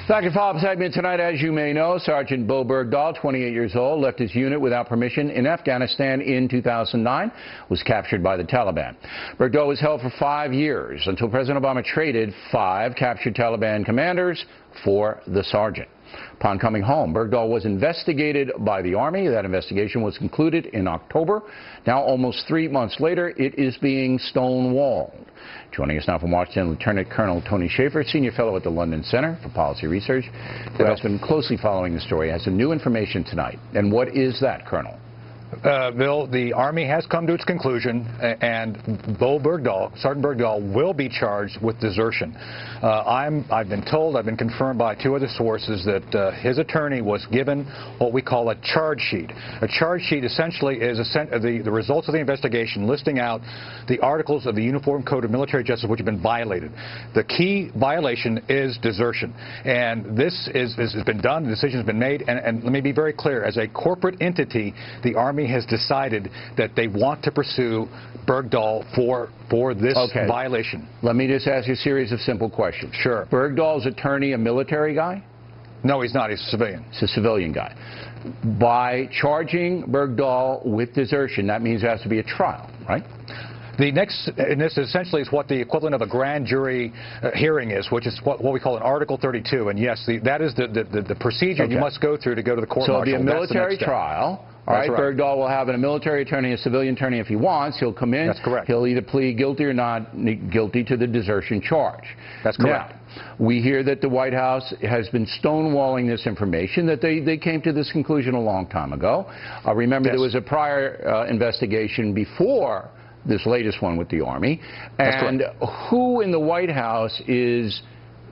Back in follow-up segment tonight, as you may know, Sergeant Bowe Bergdahl, 28 years old, left his unit without permission in Afghanistan in 2009, was captured by the Taliban. Bergdahl was held for 5 years until President Obama traded 5 captured Taliban commanders for the sergeant. Upon coming home, Bergdahl was investigated by the Army. That investigation was concluded in October. Now, almost 3 months later, it is being stonewalled. Joining us now from Washington, Lieutenant Colonel Tony Shaffer, Senior Fellow at the London Center for Policy Research, who has been closely following the story, has some new information tonight. And what is that, Colonel? Bill, the Army has come to its conclusion, and Bowe Bergdahl, Sergeant Bergdahl, will be charged with desertion. I've been told, I've been confirmed by 2 other sources that his attorney was given what we call a charge sheet. A charge sheet essentially is the results of the investigation listing out the articles of the Uniform Code of Military Justice which have been violated. The key violation is desertion. And this has been done, the decision has been made, and let me be very clear, as a corporate entity, the Army has decided that they want to pursue Bergdahl for this violation. Let me just ask you a series of simple questions. Sure. Bergdahl's attorney a military guy? No, he's not. He's a civilian. He's a civilian guy. By charging Bergdahl with desertion, that means there has to be a trial, right? The next, and this essentially is what the equivalent of a grand jury hearing is, which is what we call an Article 32. And yes, that is the procedure you must go through to go to the court-martial. So it'll be a military trial. All right, Bergdahl will have a military attorney, a civilian attorney if he wants. He'll come in. That's correct. He'll either plead guilty or not guilty to the desertion charge. That's correct. Now, we hear that the White House has been stonewalling this information, that they came to this conclusion a long time ago. Remember, there was a prior investigation before this latest one with the Army. And who in the White House is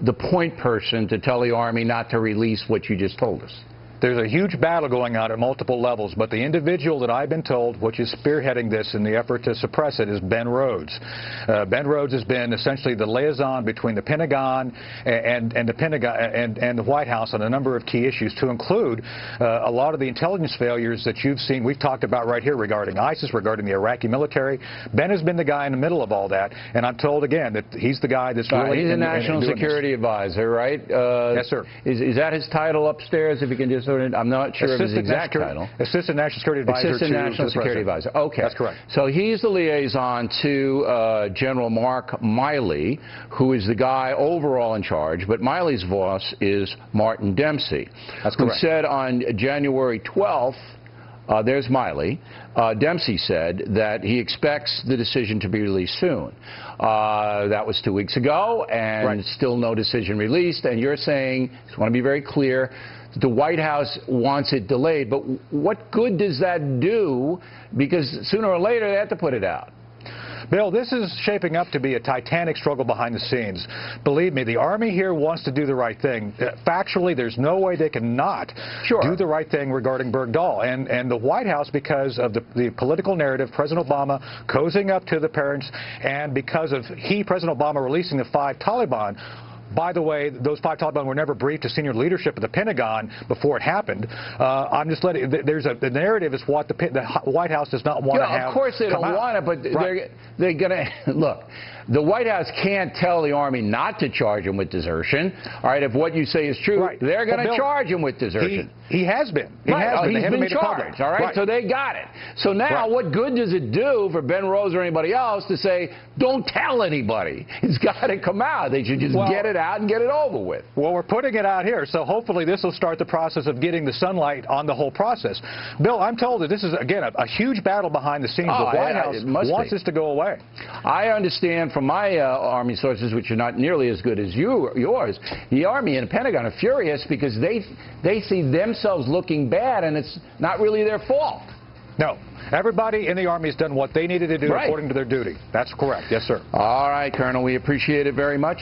the point person to tell the Army not to release what you just told us? There's a huge battle going on at multiple levels, but the individual that I've been told, which is spearheading this in the effort to suppress it, is Ben Rhodes. Ben Rhodes has been essentially the liaison between the Pentagon and the White House on a number of key issues, to include a lot of the intelligence failures that you've seen. We've talked about right here regarding ISIS, regarding the Iraqi military. Ben has been the guy in the middle of all that, and I'm told again that he's the guy that's really he's a national security advisor, right? Yes, sir. Is that his title upstairs? If you can just. I'm not sure of his exact title. Assistant National Security Advisor. Assistant National Security Advisor. Okay. That's correct. So he's the liaison to General Mark Milley, who is the guy overall in charge, but Milley's boss is Martin Dempsey. That's correct. Who said on January 12th, there's Milley. Dempsey said that he expects the decision to be released soon. That was 2 weeks ago, and still no decision released. And you're saying, just want to be very clear, the White House wants it delayed. But what good does that do? Because sooner or later they have to put it out. Bill, this is shaping up to be a titanic struggle behind the scenes. Believe me, the Army here wants to do the right thing. Factually, there's no way they cannot do the right thing regarding Bergdahl. And the White House, because of the political narrative, President Obama cozying up to the parents, and because of President Obama releasing the 5 Taliban. By the way, those 5 Taliban were never briefed to senior leadership of the Pentagon before it happened. I'm just letting. The narrative is what the White House does not want to have. Of course they don't want it, but they're going to look. The White House can't tell the Army not to charge him with desertion. All right, if what you say is true, they're going to charge him with desertion. He has been. He's been charged. All right, so they got it. So now, what good does it do for Ben Rhodes or anybody else to say, don't tell anybody? It's got to come out. They should just get it out and get it over with. Well, we're putting it out here, so hopefully this will start the process of getting the sunlight on the whole process. Bill, I'm told that this is, again, a huge battle behind the scenes. The White House wants this to go away. I understand from my Army sources, which are not nearly as good as yours, the Army and the Pentagon are furious because they see themselves looking bad, and it's not really their fault. No. Everybody in the Army has done what they needed to do according to their duty. That's correct. Yes, sir. All right, Colonel. We appreciate it very much.